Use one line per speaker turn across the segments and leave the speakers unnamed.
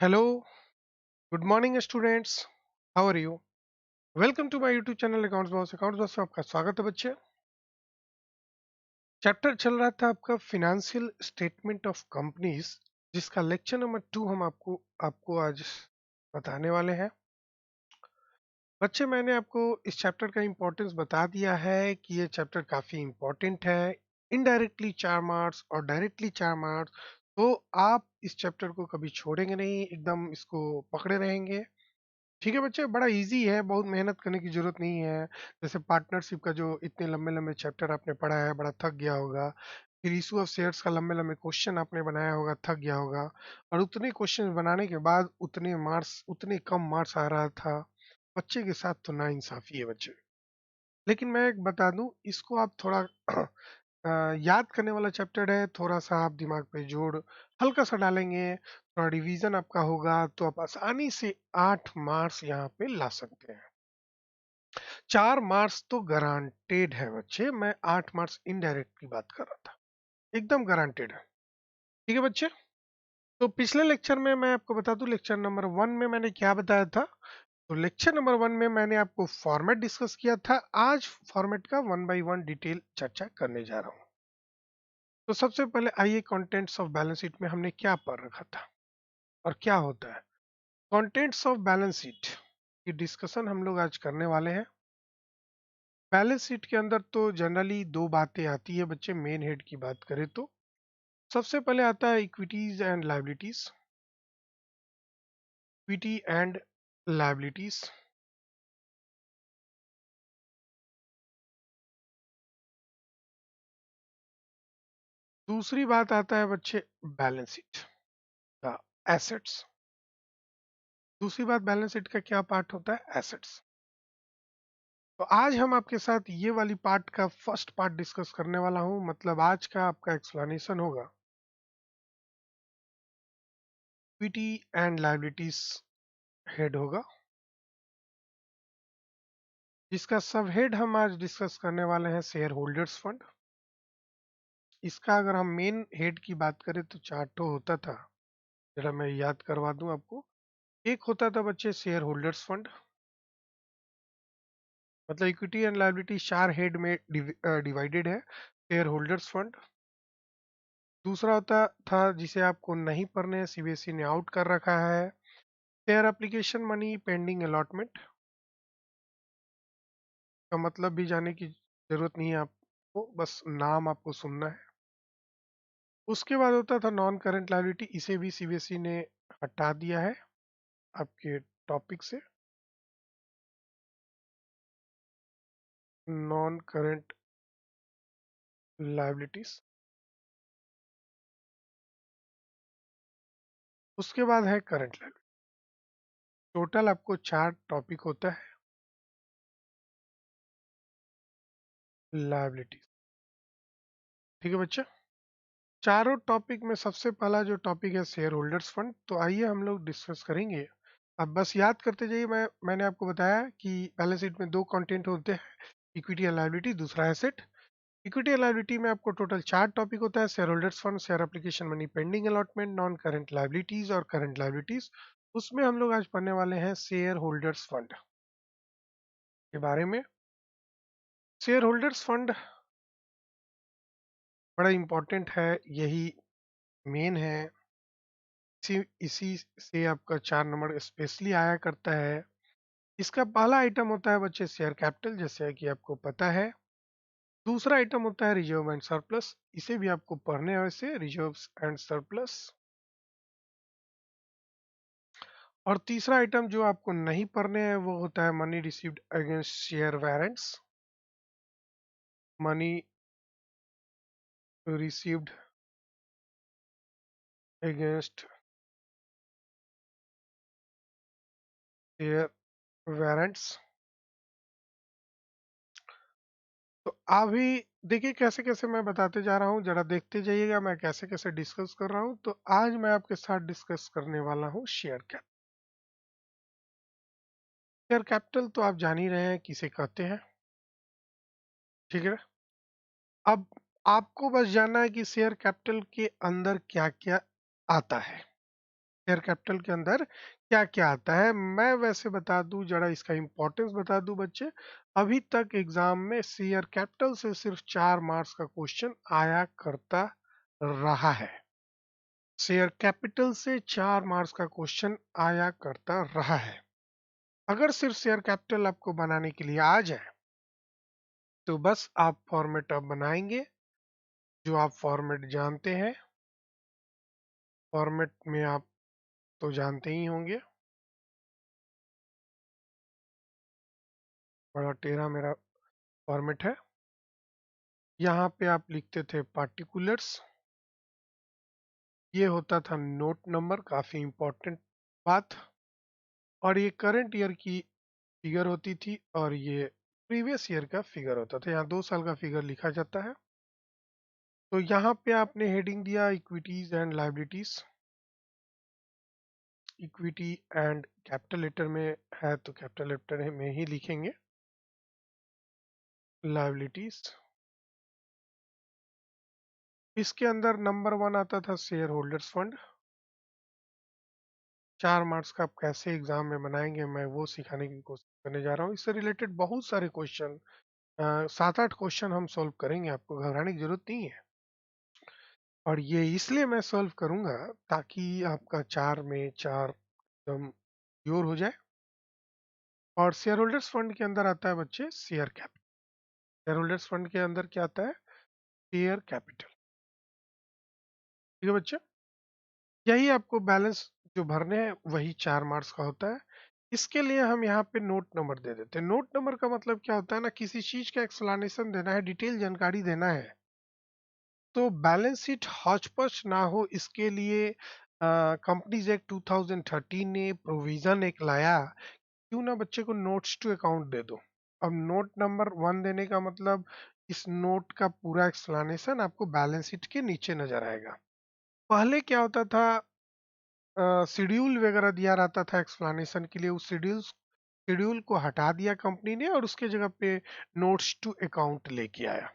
Hello, good morning students. How are you? Welcome to my YouTube channel Accounts Boss. Accounts Boss में आपका स्वागत है बच्चे। Chapter चल रहा था आपका फिनेंशियल स्टेटमेंट ऑफ कंपनीज, जिसका लेक्चर नंबर 2 हम आपको आज बताने वाले हैं। बच्चे, मैंने आपको इस चैप्टर का इम्पोर्टेंस बता दिया है कि ये चैप्टर काफ़ी इम्पोर्टेंट है। इनडायरेक्टली 4 मार्क्स और डायरेक्टली 4 मार्क्स, तो आप इस चैप्टर को कभी छोड़ेंगे नहीं, एकदम इसको पकड़े रहेंगे। ठीक है बच्चे, बड़ा इजी है, बहुत मेहनत करने की जरूरत नहीं है। जैसे पार्टनरशिप का जो इतने लंबे लंबे चैप्टर आपने पढ़ा है, बड़ा थक गया होगा। फिर इशू ऑफ शेयर्स का लंबे लंबे क्वेश्चन आपने बनाया होगा, थक गया होगा। और उतने क्वेश्चन बनाने के बाद उतने कम मार्क्स आ रहा था। बच्चे के साथ तो ना इंसाफी है बच्चे। लेकिन मैं एक बता दूं, इसको आप थोड़ा याद करने वाला चैप्टर है। थोड़ा सा आप दिमाग पे जोड़ हल्का सा डालेंगे, थोड़ा रिवीजन आपका होगा, तो आप आसानी से 8 मार्क्स यहाँ पे ला सकते हैं। 4 मार्क्स तो गारंटेड है बच्चे, मैं 8 मार्क्स इनडायरेक्ट की बात कर रहा था, एकदम गारंटेड है। ठीक है बच्चे, तो पिछले लेक्चर में मैं आपको बता दूं, लेक्चर नंबर 1 में मैंने क्या बताया था। तो लेक्चर नंबर 1 में मैंने आपको फॉर्मेट डिस्कस किया था। आज फॉर्मेट का 1 बाय 1 डिटेल चर्चा करने जा रहा हूँ। तो सबसे पहले आइए, कंटेंट्स ऑफ बैलेंस शीट में हमने क्या पढ़ रखा था और क्या होता है। कंटेंट्स ऑफ बैलेंस शीट की डिस्कशन हम लोग आज करने वाले हैं। बैलेंस शीट के अंदर तो जनरली दो बातें आती है बच्चे, मेन हेड की बात करें तो सबसे पहले आता है equities and liabilities. Equity and liabilities. दूसरी बात आता है बच्चे बैलेंस शीट का एसेट्स। दूसरी बात, बैलेंस शीट का क्या पार्ट होता है, एसेट्स। तो आज हम आपके साथ ये वाली पार्ट का फर्स्ट पार्ट डिस्कस करने वाला हूँ, मतलब आज का आपका एक्सप्लेनेशन होगा इक्विटी एंड लायबिलिटीज हेड होगा, जिसका सब हेड हम आज डिस्कस करने वाले हैं शेयर होल्डर्स फंड। इसका अगर हम मेन हेड की बात करें तो चार्टो होता था, जरा मैं याद करवा दूं आपको। एक होता था बच्चे शेयर होल्डर्स फंड, मतलब इक्विटी एंड लायबिलिटी 4 हेड में डिवाइडेड है। शेयर होल्डर्स फंड, दूसरा होता था जिसे आपको नहीं पढ़ने हैं, सीबीएसई ने आउट कर रखा है, share application money pending allotment. का मतलब भी जाने की जरूरत नहीं है आपको, बस नाम आपको सुनना है। उसके बाद होता था नॉन करंट लायबिलिटी, इसे भी सीबीएसई ने हटा दिया है आपके टॉपिक से। Non current liabilities. उसके बाद है करंट लायबिलिटी। टोटल आपको 4 टॉपिक होता है लायबिलिटीज। ठीक है बच्चा, चारों टॉपिक में सबसे पहला जो टॉपिक है शेयर होल्डर्स फंड, तो आइए हम लोग डिस्कस करेंगे। अब बस याद करते जाइए, मैंने आपको बताया कि बैलेंस शीट में दो कंटेंट होते हैं, इक्विटी एंड लायबिलिटी, दूसरा एसेट। इक्विटी एंड लायबिलिटी में आपको टोटल 4 टॉपिक होता है, share holders fund, share application money pending allotment, non current liabilities और करंट लायबिलिटीज। उसमें हम लोग आज पढ़ने वाले हैं शेयर होल्डर्स फंड के बारे में। शेयर होल्डर्स फंड बड़ा इंपॉर्टेंट है, यही मेन है। इसी से आपका 4 नंबर स्पेशली आया करता है। इसका पहला आइटम होता है बच्चे शेयर कैपिटल, जैसे कि आपको पता है। दूसरा आइटम होता है रिजर्व एंड सरप्लस, इसे भी आपको पढ़ने हैं वैसे, रिजर्व्स एंड सरप्लस। और तीसरा आइटम जो आपको नहीं पढ़ने हैं वो होता है money received against share warrants. Money received against share warrants. तो अभी देखिए कैसे कैसे मैं बताते जा रहा हूँ, जरा देखते जाइएगा मैं कैसे कैसे डिस्कस कर रहा हूँ। तो आज मैं आपके साथ डिस्कस करने वाला हूँ शेयर कैपिटल। शेयर कैपिटल तो आप जान ही रहे हैं किसे कहते हैं, ठीक है। अब आपको बस जानना है कि शेयर कैपिटल के अंदर क्या क्या आता है। शेयर कैपिटल के अंदर क्या क्या आता है। मैं वैसे बता दूं, जरा इसका इम्पोर्टेंस बता दूं बच्चे। अभी तक एग्जाम में शेयर कैपिटल से सिर्फ 4 मार्क्स का क्वेश्चन आया करता रहा है। शेयर कैपिटल से 4 मार्क्स का क्वेश्चन आया करता रहा है। अगर सिर्फ शेयर कैपिटल आपको बनाने के लिए आ जाए तो बस आप फॉर्मेट अब बनाएंगे, जो आप फॉर्मेट जानते हैं। फॉर्मेट में आप तो जानते ही होंगे, बड़ा टेढ़ा मेरा फॉर्मेट है। यहाँ पे आप लिखते थे पार्टिकुलर्स, ये होता था नोट नंबर, काफी इंपॉर्टेंट बात। और ये करंट ईयर की फिगर होती थी और ये प्रीवियस ईयर का फिगर होता था। यहाँ 2 साल का फिगर लिखा जाता है। तो यहाँ पे आपने हेडिंग दिया equities and liabilities. Equity and capital letter में है तो कैपिटल लेटर में ही लिखेंगे। लाइबिलिटीज, इसके अंदर नंबर 1 आता था शेयर होल्डर्स फंड। 4 मार्क्स का आप कैसे एग्जाम में बनाएंगे, मैं वो सिखाने की कोशिश करने जा रहा हूँ। इससे रिलेटेड बहुत सारे क्वेश्चन, 7-8 क्वेश्चन हम सॉल्व करेंगे, आपको घबराने की जरूरत नहीं है। और ये इसलिए मैं सॉल्व करूंगा ताकि आपका 4 में 4 एकदम प्योर हो जाए। और शेयर होल्डर्स फंड के अंदर आता है बच्चे share capital. Share holders fund के अंदर क्या आता है? Share capital. ठीक है बच्चे, यही आपको बैलेंस जो भरने हैं वही 4 मार्क्स का होता है। इसके लिए हम यहाँ पे नोट नंबर दे देते हैं। नोट नंबर का मतलब क्या होता है ना, किसी चीज का एक्सप्लेनेशन देना है, डिटेल जानकारी देना है, तो बैलेंस शीट हौच पौच ना हो, इसके लिए कंपनीज एक्ट 2013 ने प्रोविजन एक लाया, क्यों ना बच्चे को नोट्स टू अकाउंट दे दो। अब नोट नंबर 1 देने का मतलब इस नोट का पूरा एक्सप्लेनेशन आपको बैलेंस शीट के नीचे नजर आएगा। पहले क्या होता था, शेड्यूल वगैरह दिया रहता था एक्सप्लेनेशन के लिए, उस शेड्यूल को हटा दिया कंपनी ने और उसके जगह पे नोट्स टू अकाउंट लेके आया।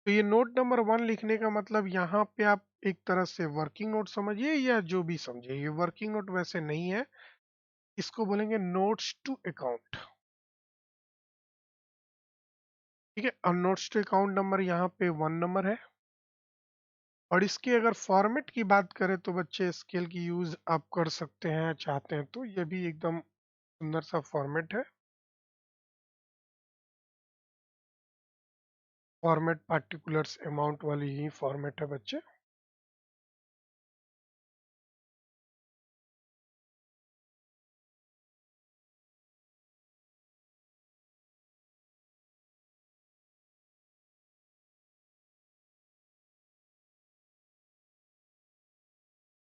तो ये नोट नंबर 1 लिखने का मतलब यहाँ पे आप एक तरह से वर्किंग नोट समझिए या जो भी समझिए, ये वर्किंग नोट वैसे नहीं है, इसको बोलेंगे नोट्स टू अकाउंट। ठीक है, और नोट्स टू अकाउंट नंबर यहाँ पे 1 नंबर है। और इसकी अगर फॉर्मेट की बात करें तो बच्चे स्केल की यूज आप कर सकते हैं, चाहते हैं तो ये भी एकदम सुंदर सा फॉर्मेट है। फॉर्मेट पार्टिकुलर्स अमाउंट वाली ही फॉर्मेट है बच्चे।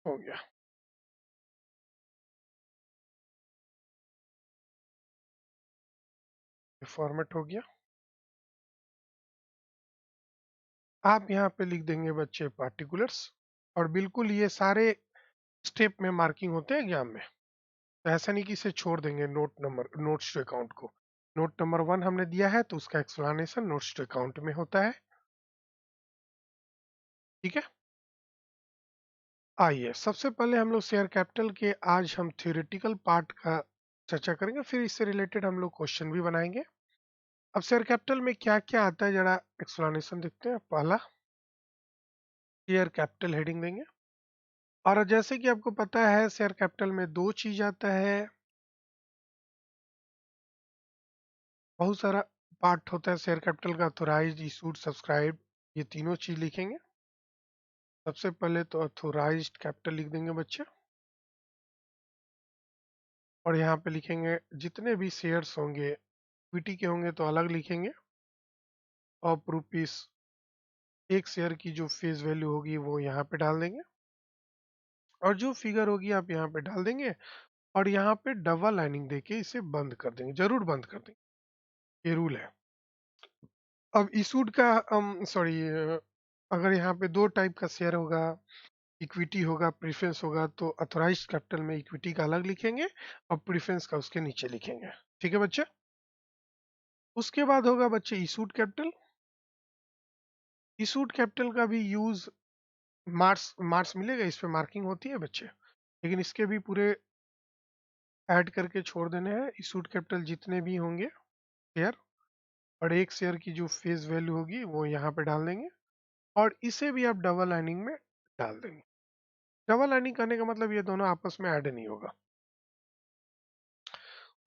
हो गया, ये फॉर्मेट हो गया। आप यहाँ पे लिख देंगे बच्चे पार्टिकुलर्स, और बिल्कुल ये सारे स्टेप में मार्किंग होते हैं एग्जाम में, तो ऐसा नहीं कि इसे छोड़ देंगे note number, notes to account को। नोट नंबर 1 हमने दिया है तो उसका एक्सप्लेनेशन नोट्स टू अकाउंट में होता है। ठीक है, आइए सबसे पहले हम लोग शेयर कैपिटल के आज हम थ्योरेटिकल पार्ट का चर्चा करेंगे, फिर इससे रिलेटेड हम लोग क्वेश्चन भी बनाएंगे। अब शेयर कैपिटल में क्या क्या आता है जरा एक्सप्लेनेशन देखते हैं। पहला, शेयर कैपिटल हेडिंग देंगे। और जैसे कि आपको पता है शेयर कैपिटल में 2 चीज आता है, बहुत सारा पार्ट होता है शेयर कैपिटल का, अथोराइज्ड, इशूड, सब्सक्राइब, ये तीनों चीज लिखेंगे। सबसे पहले तो अथोराइज्ड कैपिटल लिख देंगे बच्चे, और यहाँ पे लिखेंगे जितने भी शेयर्स होंगे, इक्विटी के होंगे तो अलग लिखेंगे। ऑफ रुपीस, एक शेयर की जो फेस वैल्यू होगी वो यहाँ पे डाल देंगे, और जो फिगर होगी आप यहाँ पे डाल देंगे, और यहाँ पे डबल लाइनिंग देके इसे बंद कर देंगे, जरूर बंद कर देंगे, ये रूल है। अब इशूड का सॉरी, अगर यहाँ पे 2 टाइप का शेयर होगा, इक्विटी होगा, प्रीफरेंस होगा, तो अथोराइज्ड कैपिटल में इक्विटी का अलग लिखेंगे और प्रीफरेंस का उसके नीचे लिखेंगे। ठीक है बच्चे, उसके बाद होगा बच्चे इशूड कैपिटल। इशूड कैपिटल का भी यूज, मार्क्स मार्क्स मिलेगा, इस पे मार्किंग होती है बच्चे। लेकिन इसके भी पूरे ऐड करके छोड़ देने हैं। इशूड कैपिटल जितने भी होंगे शेयर, और एक शेयर की जो फेस वैल्यू होगी वो यहाँ पे डाल देंगे, और इसे भी आप डबल लाइनिंग में डाल देंगे। डबल लाइनिंग करने का मतलब ये दोनों आपस में ऐड नहीं होगा।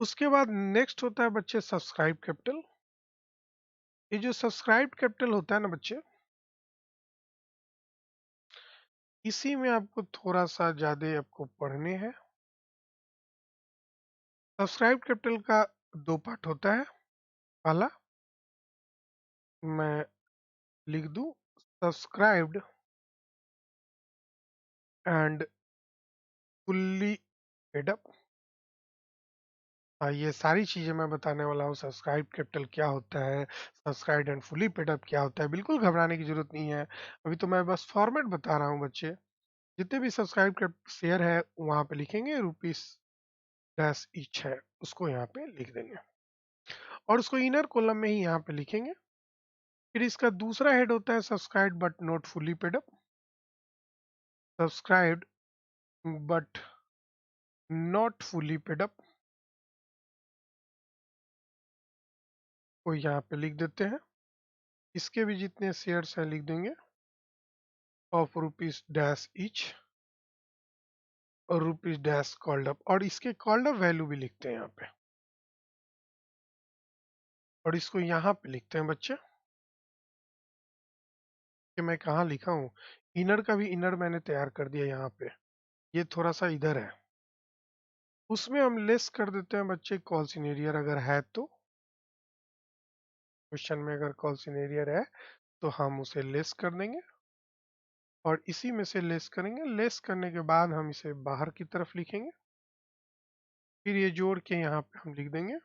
उसके बाद नेक्स्ट होता है बच्चे सब्सक्राइब कैपिटल। ये जो सब्सक्राइब कैपिटल होता है ना बच्चे, इसी में आपको थोड़ा सा ज्यादा आपको पढ़ने हैं। सब्सक्राइब कैपिटल का दो पार्ट होता है। पहला मैं लिख दूं subscribed and fully paid up. ये सारी चीजें मैं बताने वाला हूँ। सब्सक्राइब कैपिटल क्या होता है, subscribe and fully paid up क्या होता है, बिल्कुल घबराने की जरूरत नहीं है। अभी तो मैं बस फॉर्मेट बता रहा हूँ बच्चे। जितने भी सब्सक्राइब के शेयर है वहां पे लिखेंगे रुपीस डैश ईच है, उसको यहाँ पे लिख देंगे, और उसको इनर कॉलम में ही यहाँ पे लिखेंगे। फिर इसका दूसरा हेड होता है subscribe but not fully paid up. Subscribed but not fully paid up को यहाँ पे लिख देते हैं। इसके भी जितने शेयर्स हैं लिख देंगे ऑफ रुपीस डैश ईच और रुपीस डैश कॉल्ड अप, और इसके कॉल्ड अप वैल्यू भी लिखते हैं यहाँ पे, और इसको यहाँ पे लिखते हैं बच्चे कि मैं कहाँ लिखा हूँ। इनर का भी इनर मैंने तैयार कर दिया यहाँ पे, ये थोड़ा सा इधर है। उसमें हम लेस कर देते हैं बच्चे कॉल सिनेरियर अगर है तो। क्वेश्चन में अगर कॉल सिनेरियर है तो हम उसे लेस कर देंगे, और इसी में से लेस करेंगे। लेस करने के बाद हम इसे बाहर की तरफ लिखेंगे, फिर ये जोड़ के यहाँ पे हम लिख देंगे।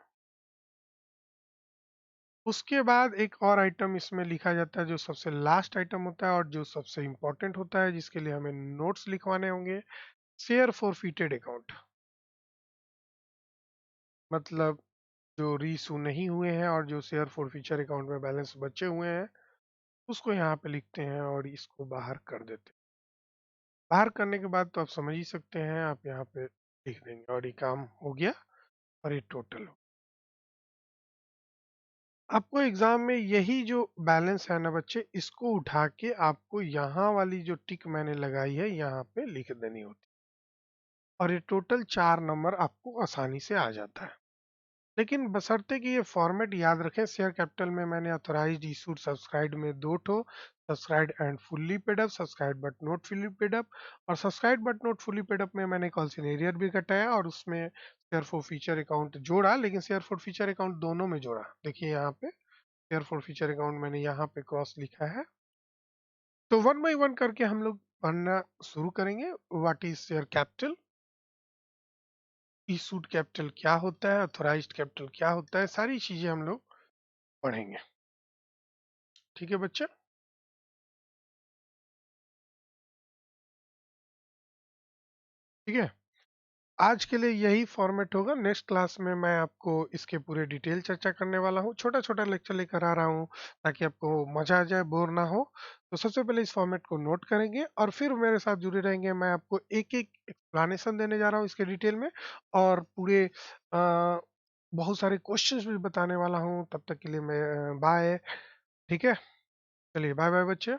उसके बाद एक और आइटम इसमें लिखा जाता है जो सबसे लास्ट आइटम होता है और जो सबसे इंपॉर्टेंट होता है, जिसके लिए हमें नोट्स लिखवाने होंगे। शेयर फॉरफिटेड अकाउंट, मतलब जो रीइशू नहीं हुए हैं और जो शेयर फॉरफीचर अकाउंट में बैलेंस बचे हुए हैं, उसको यहाँ पे लिखते हैं और इसको बाहर कर देते हैं। बाहर करने के बाद तो आप समझ ही सकते हैं, आप यहाँ पे लिख देंगे और ये काम हो गया, और ये टोटल हो। आपको एग्जाम में यही जो बैलेंस है ना बच्चे, इसको उठा के आपको यहाँ वाली जो टिक मैंने लगाई है यहाँ पे लिख देनी होती है, और ये टोटल 4 नंबर आपको आसानी से आ जाता है। लेकिन बशर्ते कि ये फॉर्मेट याद रखें। शेयर कैपिटल में मैंने ऑथराइज्ड इशूड सब्सक्राइब में दो ठो, subscribe and fully paid up, subscribe but not fully paid up, और subscribe but not fully paid up में मैंने कॉन्सिनेरियर भी कटाया और उसमें शेयर फॉर फीचर अकाउंट जोड़ा, लेकिन शेयर फॉर फीचर अकाउंट दोनों में जोड़ा। देखिए यहाँ पे शेयर फॉर फीचर अकाउंट मैंने यहाँ पे क्रॉस लिखा है। तो वन बाई वन करके हम लोग पढ़ना शुरू करेंगे। What is share capital, issued capital क्या होता है, ऑथराइज्ड कैपिटल क्या होता है, सारी चीजें हम लोग पढ़ेंगे। ठीक है बच्चे। ठीक है, आज के लिए यही फॉर्मेट होगा। नेक्स्ट क्लास में मैं आपको इसके पूरे डिटेल चर्चा करने वाला हूँ। छोटा छोटा लेक्चर लेकर आ रहा हूँ ताकि आपको मजा आ जाए, बोर ना हो। तो सबसे पहले इस फॉर्मेट को नोट करेंगे और फिर मेरे साथ जुड़े रहेंगे। मैं आपको एक एक एक्सप्लेनेशन देने जा रहा हूँ इसके डिटेल में, और पूरे बहुत सारे क्वेश्चंस भी बताने वाला हूँ। तब तक के लिए मैं बाय। ठीक है, चलिए बाय बाय बच्चे।